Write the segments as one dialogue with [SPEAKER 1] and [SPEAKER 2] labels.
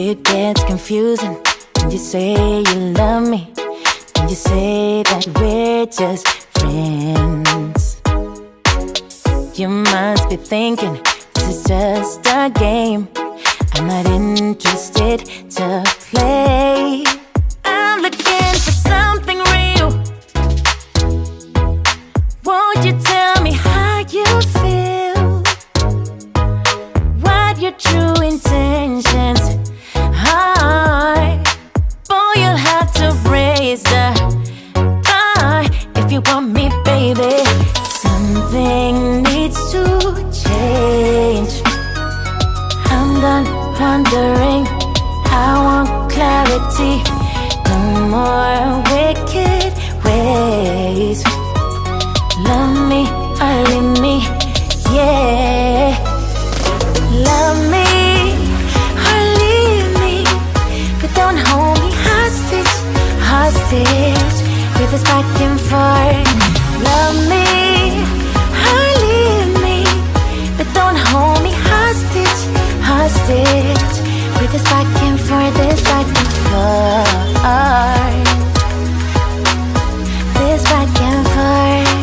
[SPEAKER 1] It gets confusing when you say you love me, when you say that we're just friends. You must be thinking this is just a game. I'm not interested to play. I'm looking for something real. Won't you tell me how you feel? What your true intentions are? Boy, you'll have to raise the bar if you want me, baby. Something needs to change. I'm done wondering, I want clarity. No more wicked ways. Love me or leave me, yeah. Love me or leave me, but don't hold me hostage, hostage with this back and forth. Love me or leave me, but don't hold me hostage, hostage with this back and forth, this back and forth, this back and forth.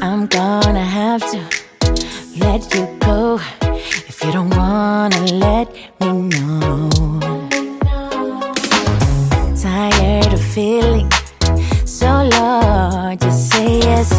[SPEAKER 1] I'm gonna have to let you go if you don't wanna let me know. Tired of feeling so low, just say yes.